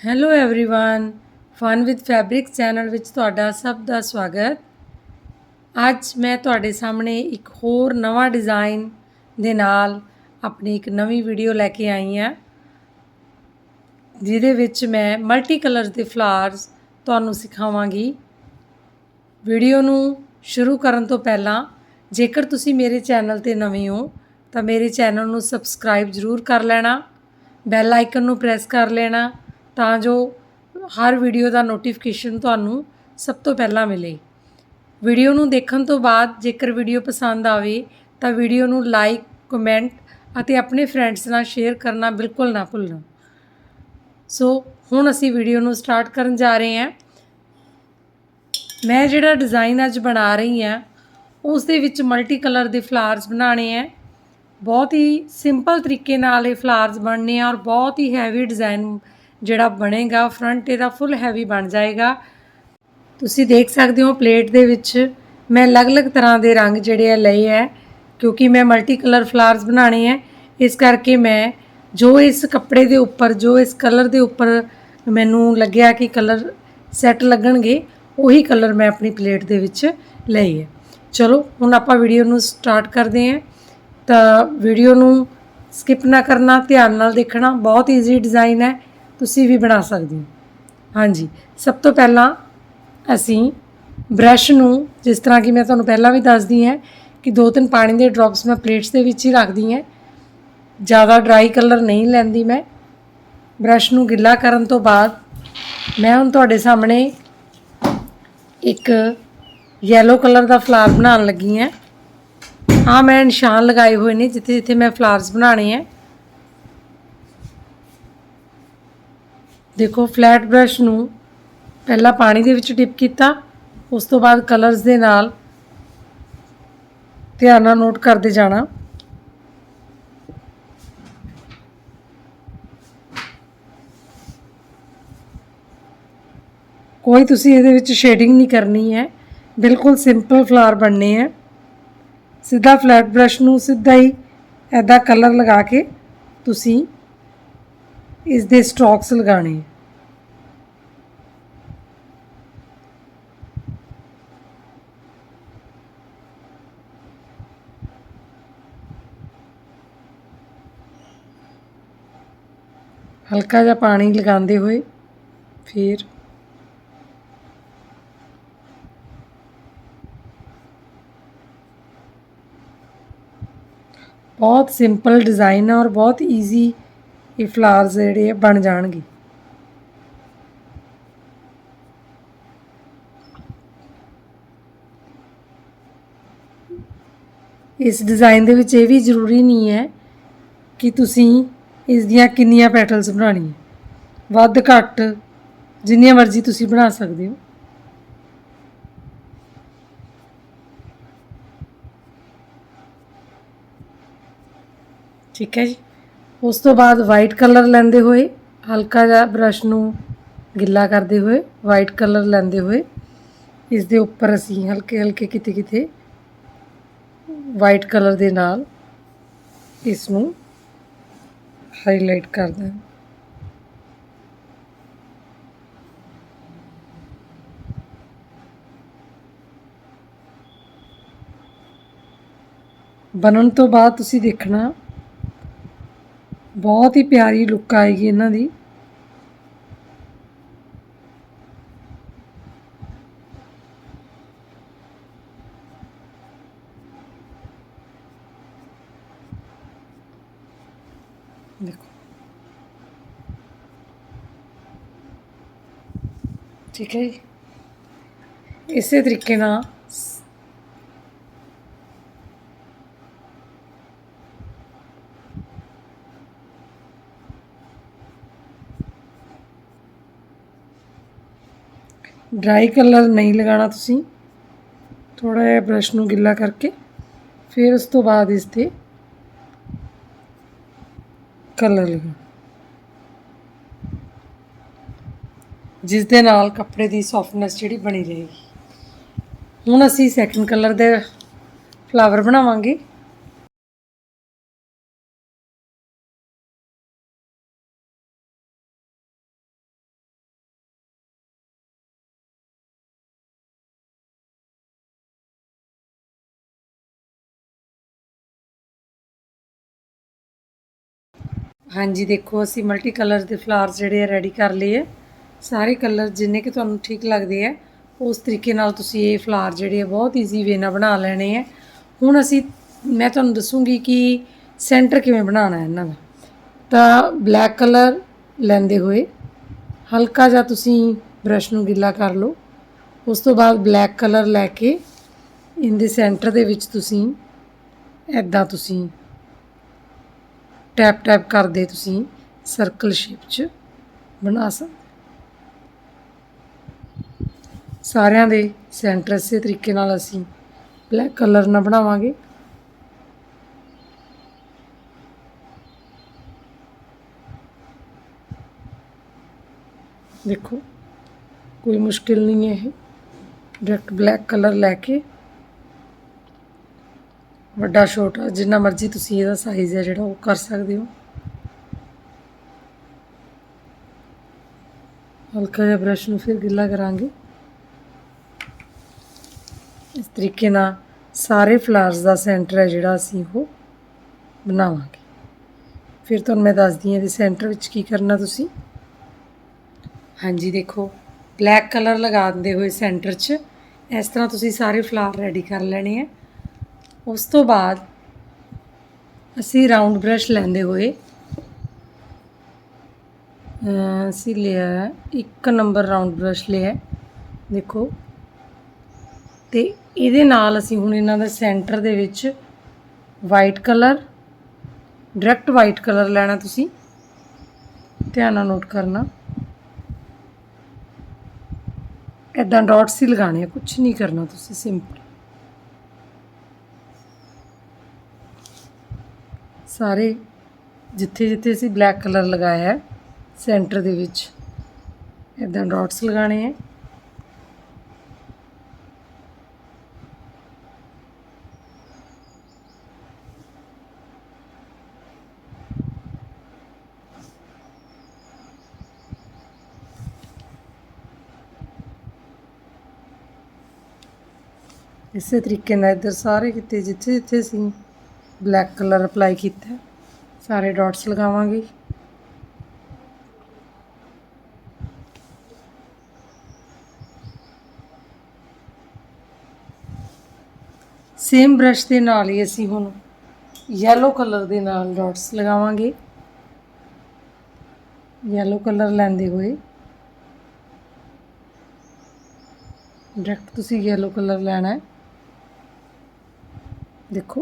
Hello everyone fun with fabric channel ਵਿੱਚ ਤੁਹਾਡਾ ਸਭ ਦਾ ਸਵਾਗਤ। ਅੱਜ ਮੈਂ ਤੁਹਾਡੇ ਸਾਹਮਣੇ ਇੱਕ ਹੋਰ ਨਵਾਂ ਡਿਜ਼ਾਈਨ ਦੇ ਨਾਲ ਆਪਣੀ ਇੱਕ ਨਵੀਂ ਵੀਡੀਓ ਲੈ ਕੇ ਆਈ ਹਾਂ, ਜਿਹਦੇ ਵਿੱਚ ਮੈਂ ਮਲਟੀ ਕਲਰ ਦੇ ਫਲਾਵਰਸ ਤੁਹਾਨੂੰ ਸਿਖਾਵਾਂਗੀ। ਵੀਡੀਓ ਨੂੰ ਸ਼ੁਰੂ ਕਰਨ ਤੋਂ ਪਹਿਲਾਂ ਜੇਕਰ ਤੁਸੀਂ ਮੇਰੇ ਚੈਨਲ 'ਤੇ ਨਵੇਂ ਹੋ ਤਾਂ ਮੇਰੇ ਚੈਨਲ ਨੂੰ ਸਬਸਕ੍ਰਾਈਬ ਜ਼ਰੂਰ ਕਰ ਲੈਣਾ, ਬੈਲ ਆਈਕਨ ਨੂੰ ਪ੍ਰੈਸ ਕਰ ਲੈਣਾ ਤਾਂ ਜੋ ਹਰ ਵੀਡੀਓ ਦਾ ਨੋਟੀਫਿਕੇਸ਼ਨ ਤੁਹਾਨੂੰ ਸਭ ਤੋਂ ਪਹਿਲਾਂ ਮਿਲੇ। ਵੀਡੀਓ ਨੂੰ ਦੇਖਣ ਤੋਂ ਬਾਅਦ ਜੇਕਰ ਵੀਡੀਓ ਪਸੰਦ ਆਵੇ ਤਾਂ ਵੀਡੀਓ ਨੂੰ ਲਾਈਕ, ਕਮੈਂਟ ਅਤੇ ਆਪਣੇ ਫਰੈਂਡਸ ਨਾਲ ਸ਼ੇਅਰ ਕਰਨਾ ਬਿਲਕੁਲ ਨਾ ਭੁੱਲਣਾ। ਸੋ ਹੁਣ ਅਸੀਂ ਵੀਡੀਓ ਨੂੰ ਸਟਾਰਟ ਕਰਨ ਜਾ ਰਹੇ ਹਾਂ। ਮੈਂ ਜਿਹੜਾ ਡਿਜ਼ਾਈਨ ਅੱਜ ਬਣਾ ਰਹੀ ਹਾਂ ਉਸ ਦੇ ਵਿੱਚ ਮਲਟੀ ਕਲਰ ਦੇ ਫਲਾਵਰਸ ਬਣਾਉਣੇ ਹੈ। ਬਹੁਤ ਹੀ ਸਿੰਪਲ ਤਰੀਕੇ ਨਾਲ ਇਹ ਫਲਾਵਰਸ ਬਣਨੇ ਆ ਔਰ ਬਹੁਤ ਹੀ ਹੈਵੀ ਡਿਜ਼ਾਈਨ ਜਿਹੜਾ ਬਣੇਗਾ, ਫਰੰਟ ਇਹਦਾ ਫੁੱਲ ਹੈਵੀ ਬਣ ਜਾਏਗਾ। ਤੁਸੀਂ ਦੇਖ ਸਕਦੇ ਹੋ ਪਲੇਟ ਦੇ ਵਿੱਚ ਮੈਂ ਅਲੱਗ-ਅਲੱਗ ਤਰ੍ਹਾਂ ਦੇ ਰੰਗ ਜਿਹੜੇ ਆ ਲਏ ਹੈ, ਕਿਉਂਕਿ ਮੈਂ ਮਲਟੀ ਕਲਰ ਫਲਾਵਰਸ ਬਣਾਉਣੇ ਹੈ। ਇਸ ਕਰਕੇ ਮੈਂ ਜੋ ਇਸ ਕੱਪੜੇ ਦੇ ਉੱਪਰ, ਜੋ ਇਸ ਕਲਰ ਦੇ ਉੱਪਰ ਮੈਨੂੰ ਲੱਗਿਆ ਕਿ ਕਲਰ ਸੈੱਟ ਲੱਗਣਗੇ, ਉਹੀ ਕਲਰ ਮੈਂ ਆਪਣੀ ਪਲੇਟ ਦੇ ਵਿੱਚ ਲਏ ਹੈ। ਚਲੋ ਹੁਣ ਆਪਾਂ ਵੀਡੀਓ ਨੂੰ ਸਟਾਰਟ ਕਰਦੇ ਹਾਂ। ਤਾਂ ਵੀਡੀਓ ਨੂੰ ਸਕਿਪ ਨਾ ਕਰਨਾ, ਧਿਆਨ ਨਾਲ ਦੇਖਣਾ। ਬਹੁਤ ਈਜ਼ੀ ਡਿਜ਼ਾਈਨ ਹੈ, ਤੁਸੀਂ ਵੀ ਬਣਾ ਸਕਦੇ ਹੋ। ਹਾਂਜੀ, ਸਭ ਤੋਂ ਪਹਿਲਾਂ ਅਸੀਂ ਬ੍ਰਸ਼ ਨੂੰ, ਜਿਸ ਤਰ੍ਹਾਂ ਕਿ ਮੈਂ ਤੁਹਾਨੂੰ ਪਹਿਲਾਂ ਵੀ ਦੱਸਦੀ ਹਾਂ ਕਿ 2-3 ਪਾਣੀ ਦੇ ਡ੍ਰੌਪਸ ਮੈਂ ਪਲੇਟਸ ਦੇ ਵਿੱਚ ਹੀ ਰੱਖਦੀ ਹਾਂ। ਜ਼ਿਆਦਾ ਡਰਾਈ ਕਲਰ ਨਹੀਂ ਲੈਂਦੀ ਮੈਂ। ਬ੍ਰਸ਼ ਨੂੰ ਗਿੱਲਾ ਕਰਨ ਤੋਂ ਬਾਅਦ ਮੈਂ ਹੁਣ ਤੁਹਾਡੇ ਸਾਹਮਣੇ ਇੱਕ ਯੈਲੋ ਕਲਰ ਦਾ ਫਲਾਵਰ ਬਣਾਉਣ ਲੱਗੀ ਹਾਂ। ਹਾਂ, ਮੈਂ ਨਿਸ਼ਾਨ ਲਗਾਏ ਹੋਏ ਨੇ ਜਿੱਥੇ ਜਿੱਥੇ ਮੈਂ ਫਲਾਵਰਸ ਬਣਾਉਣੇ ਹੈ। ਦੇਖੋ, ਫਲੈਟ ਬ੍ਰਸ਼ ਨੂੰ ਪਹਿਲਾਂ ਪਾਣੀ ਦੇ ਵਿੱਚ ਡਿਪ ਕੀਤਾ, ਉਸ ਤੋਂ ਬਾਅਦ ਕਲਰਸ ਦੇ ਨਾਲ ਧਿਆਨ ਨਾਲ ਨੋਟ ਕਰਦੇ ਜਾਣਾ। ਕੋਈ ਤੁਸੀਂ ਇਹਦੇ ਵਿੱਚ ਸ਼ੇਡਿੰਗ ਨਹੀਂ ਕਰਨੀ ਹੈ, ਬਿਲਕੁਲ ਸਿੰਪਲ ਫਲਾਵਰ ਬਣਨੇ ਹੈ। ਸਿੱਧਾ ਫਲੈਟ ਬ੍ਰਸ਼ ਨੂੰ ਸਿੱਧਾ ਹੀ ਇੱਦਾਂ ਕਲਰ ਲਗਾ ਕੇ ਤੁਸੀਂ ਇਸ ਦੇ ਸਟ੍ਰੋਕਸ ਲਗਾਉਣੇ। ਹਲਕਾ ਜਿਹਾ ਪਾਣੀ ਲਗਾਉਂਦੇ ਹੋਏ ਫਿਰ ਬਹੁਤ ਸਿੰਪਲ ਡਿਜ਼ਾਈਨ ਹੈ ਔਰ ਬਹੁਤ ਈਜ਼ੀ ਇਹ ਫਲਾਵਰਸ ਜਿਹੜੇ ਬਣ ਜਾਣਗੇ। ਇਸ ਡਿਜ਼ਾਈਨ ਦੇ ਵਿੱਚ ਇਹ ਵੀ ਜ਼ਰੂਰੀ ਨਹੀਂ ਹੈ ਕਿ ਤੁਸੀਂ ਇਸ ਦੀਆਂ ਕਿੰਨੀਆਂ ਪੈਟਲਸ ਬਣਾਉਣੀਆਂ, ਵੱਧ ਘੱਟ ਜਿੰਨੀਆਂ ਮਰਜ਼ੀ ਤੁਸੀਂ ਬਣਾ ਸਕਦੇ ਹੋ। ਠੀਕ ਹੈ ਜੀ। ਉਸ ਤੋਂ ਬਾਅਦ ਵਾਈਟ ਕਲਰ ਲੈਂਦੇ ਹੋਏ, ਹਲਕਾ ਜਿਹਾ ਬ੍ਰਸ਼ ਨੂੰ ਗਿੱਲਾ ਕਰਦੇ ਹੋਏ, ਵਾਈਟ ਕਲਰ ਲੈਂਦੇ ਹੋਏ ਇਸ ਦੇ ਉੱਪਰ ਅਸੀਂ ਹਲਕੇ ਹਲਕੇ ਕਿਤੇ ਕਿਤੇ ਵਾਈਟ ਕਲਰ ਦੇ ਨਾਲ ਇਸ ਨੂੰ ਹਾਈਲਾਈਟ ਕਰਦਾ। ਬਣਨ ਤੋਂ ਬਾਅਦ ਤੁਸੀਂ ਦੇਖਣਾ ਬਹੁਤ ਹੀ ਪਿਆਰੀ ਲੁੱਕ ਆਏਗੀ ਇਹਨਾਂ ਦੀ। ਦੇਖੋ, ਠੀਕ ਹੈ ਜੀ। ਇਸੇ ਤਰੀਕੇ ਨਾਲ ਡਰਾਈ ਕਲਰ ਨਹੀਂ ਲਗਾਉਣਾ ਤੁਸੀਂ, ਥੋੜ੍ਹਾ ਜਿਹਾ ਬ੍ਰਸ਼ ਨੂੰ ਗਿੱਲਾ ਕਰਕੇ ਫਿਰ ਉਸ ਤੋਂ ਬਾਅਦ ਇਸ 'ਤੇ ਕਲਰ ਲਗਾ, ਜਿਸ ਦੇ ਨਾਲ ਕੱਪੜੇ ਦੀ ਸੌਫਟਨੈਸ ਜਿਹੜੀ ਬਣੀ ਰਹੇਗੀ। ਹੁਣ ਅਸੀਂ ਸੈਕਿੰਡ ਕਲਰ ਦੇ ਫਲਾਵਰ ਬਣਾਵਾਂਗੇ। हाँ जी, देखो असी मल्टी कलर के फ्लावर्स जिहड़े रेडी कर लिए है। सारे कलर जिन्ने कि तुहानूं ठीक लगदे है उस तरीके नाल तुसीं ये फ्लावर जिहड़े बहुत ईजी वे नाल बना लेने है। हुण असी मैं तुहानूं दसूँगी कि सेंटर किवें बनाना है इन्हां दा। तां ब्लैक कलर लैंदे होए हल्का जिहा तुसीं ब्रश नूं गिੱਲਾ कर लो। उस तो बाद ब्लैक कलर लैके इनदे सेंटर दे विच तुसीं ऐदां तुसीं टैप टैप करदे तुसीं सर्कल शेप च बना सकदे। सारिਆਂ ਦੇ ਸੈਂਟਰ ਇਸੇ ਤਰੀਕੇ ਨਾਲ ਅਸੀਂ ਬਲੈਕ ਕਲਰ ਨਾਲ ਬਣਾਵਾਂਗੇ। ਦੇਖੋ ਕੋਈ ਮੁਸ਼ਕਿਲ ਨਹੀਂ ਹੈ ਇਹ ਡਾਇਰੈਕਟ ਬਲੈਕ ਕਲਰ ਲੈ ਕੇ ਵੱਡਾ ਛੋਟਾ ਜਿੰਨਾ ਮਰਜ਼ੀ ਤੁਸੀਂ ਇਹਦਾ ਸਾਈਜ਼ ਹੈ ਜਿਹੜਾ ਉਹ ਕਰ ਸਕਦੇ ਹੋ। ਹਲਕਾ ਜਿਹਾ ਬ੍ਰਸ਼ ਨੂੰ ਫਿਰ ਗਿੱਲਾ ਕਰਾਂਗੇ। इस तरीके नाल सारे फ्लावर्स का सेंटर है जिहड़ा असीं वो बनावांगे। फिर तुहानूं मैं दसदी हां इहदे सेंटर विच की करना तुसीं। हाँ जी, देखो ब्लैक कलर लगाते हुए सेंटर च इस तरह तुसीं सारे फ्लावर रेडी कर लेने हैं। उस तो बाद असीं राउंड ब्रश लैंदे हुए असीं लिया 1 नंबर राउंड ब्रश लिया। देखो ਤੇ ਇਹਦੇ ਨਾਲ ਅਸੀਂ ਹੁਣ ਇਹਨਾਂ ਦਾ ਸੈਂਟਰ ਦੇ ਵਿੱਚ white colour direct white colour ਲੈਣਾ। ਤੁਸੀਂ ਧਿਆਨ ਨਾਲ ਨੋਟ ਕਰਨਾ। ਇੱਦਾਂ ਡਾਟਸ ਹੀ ਲਗਾਉਣੇ ਆ, ਕੁਛ ਨਹੀਂ ਕਰਨਾ ਤੁਸੀਂ, ਸਿੰਪਲ ਸਾਰੇ ਜਿੱਥੇ ਜਿੱਥੇ ਅਸੀਂ ਬਲੈਕ ਕਲਰ ਲਗਾਇਆ ਹੈ ਸੈਂਟਰ ਦੇ ਵਿੱਚ ਇੱਦਾਂ ਡਾਟਸ ਲਗਾਉਣੇ ਆ। इसे तरीके नाल इधर सारे किते जिथे जिथे असीं ब्लैक कलर अप्लाई किया सारे डॉट्स लगावांगे। सेम ब्रश के नाल ही असीं हुण येलो कलर के नाल डॉट्स लगावांगे। येलो कलर लैंदे हुए डायरैक्ट तुसीं येलो कलर लैना है। देखो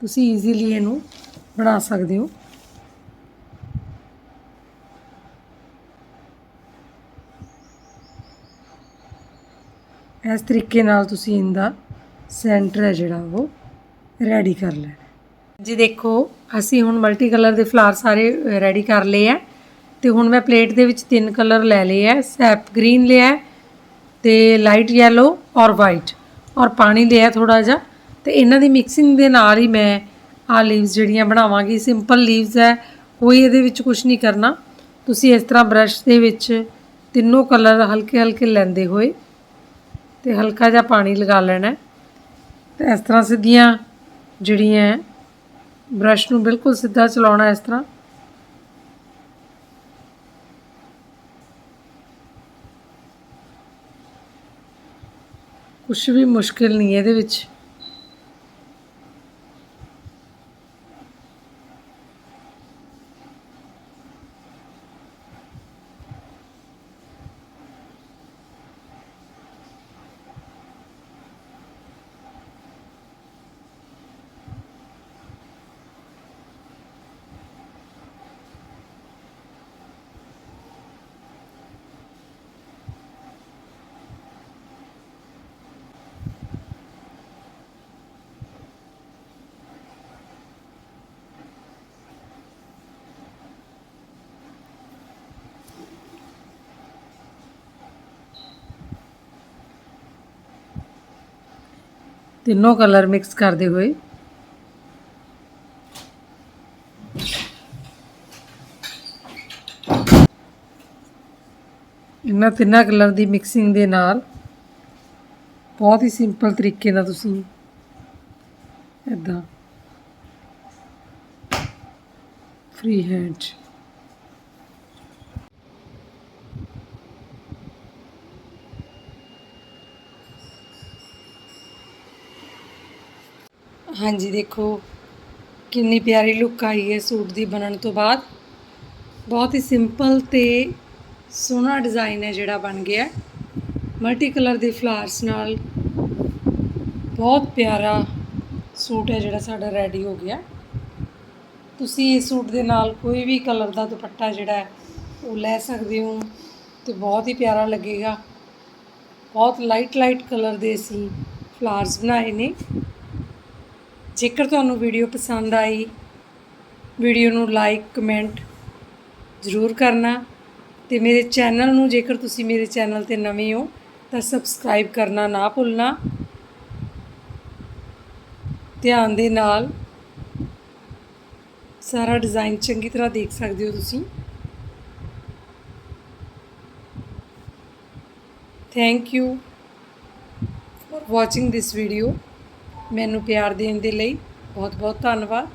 तुसीं ईजीली इहनूं बना सकदे हो। इस तरीके नाल तुसीं इनदा सेंटर है जिहड़ा वो रेडी कर लेना जी। देखो असी हुण मल्टी कलर के फ्लावर सारे रेडी कर लिए है। तो हुण मैं प्लेट दे विच 3 कलर लै लिए है। सैप ग्रीन लिया है तो लाइट येलो और वाइट और पानी लिया थोड़ा जा। तो इन्हां दी मिक्सिंग दे नाल ही मैं आ लीव्स जिहड़ियां बनावांगी। सिंपल लीव्स है, कोई इहदे विच कुछ नहीं करना। तुसीं इस तरह ब्रश दे विच तीनों कलर हल्के हल्के लैंदे होए तो हल्का जिहा पानी लगा लेना है। तो इस तरह सीधियां जिहड़ियां ब्रश नूं बिल्कुल सीधा चलाउणा इस तरह। कुछ भी मुश्किल नहीं है इहदे विच। तीनों कलर मिक्स करते हुए ਇਹਨਾਂ ਤਿੰਨਾਂ ਕਲਰ ਦੀ ਮਿਕਸਿੰਗ ਦੇ ਨਾਲ ਬਹੁਤ ਹੀ ਸਿੰਪਲ ਤਰੀਕੇ ਨਾਲ ਤੁਸੀਂ ਇੱਦਾਂ ਫ੍ਰੀ ਹੈਂਡ 'ਚ ਹਾਂਜੀ ਦੇਖੋ ਕਿੰਨੀ ਪਿਆਰੀ ਲੁੱਕ ਆਈ ਹੈ ਸੂਟ ਦੀ ਬਣਨ ਤੋਂ ਬਾਅਦ। ਬਹੁਤ ਹੀ ਸਿੰਪਲ ਤੇ ਸੋਹਣਾ ਡਿਜ਼ਾਈਨ ਹੈ ਜਿਹੜਾ ਬਣ ਗਿਆ ਮਲਟੀ ਕਲਰ ਦੇ ਫਲਾਵਰਸ ਨਾਲ। ਬਹੁਤ ਪਿਆਰਾ ਸੂਟ ਹੈ ਜਿਹੜਾ ਸਾਡਾ ਰੈਡੀ ਹੋ ਗਿਆ। ਤੁਸੀਂ ਇਸ ਸੂਟ ਦੇ ਨਾਲ ਕੋਈ ਵੀ ਕਲਰ ਦਾ ਦੁਪੱਟਾ ਜਿਹੜਾ ਹੈ ਉਹ ਲੈ ਸਕਦੇ ਹੋ ਅਤੇ ਬਹੁਤ ਹੀ ਪਿਆਰਾ ਲੱਗੇਗਾ। ਬਹੁਤ ਲਾਈਟ ਕਲਰ ਦੇ ਅਸੀਂ ਫਲਾਵਰਸ ਬਣਾਏ ਨੇ। ਜੇਕਰ ਤੁਹਾਨੂੰ ਵੀਡੀਓ ਪਸੰਦ ਆਈ, ਵੀਡੀਓ ਨੂੰ ਲਾਈਕ ਕਮੈਂਟ ਜ਼ਰੂਰ ਕਰਨਾ ਅਤੇ ਮੇਰੇ ਚੈਨਲ ਨੂੰ, ਜੇਕਰ ਤੁਸੀਂ ਮੇਰੇ ਚੈਨਲ 'ਤੇ ਨਵੇਂ ਹੋ ਤਾਂ ਸਬਸਕ੍ਰਾਈਬ ਕਰਨਾ ਨਾ ਭੁੱਲਣਾ। ਧਿਆਨ ਦੇ ਨਾਲ ਸਾਰਾ ਡਿਜ਼ਾਈਨ ਚੰਗੀ ਤਰ੍ਹਾਂ ਦੇਖ ਸਕਦੇ ਹੋ ਤੁਸੀਂ। Thank you for watching this video. ਮੈਨੂੰ ਪਿਆਰ ਦੇਣ ਦੇ ਲਈ ਬਹੁਤ ਬਹੁਤ ਧੰਨਵਾਦ।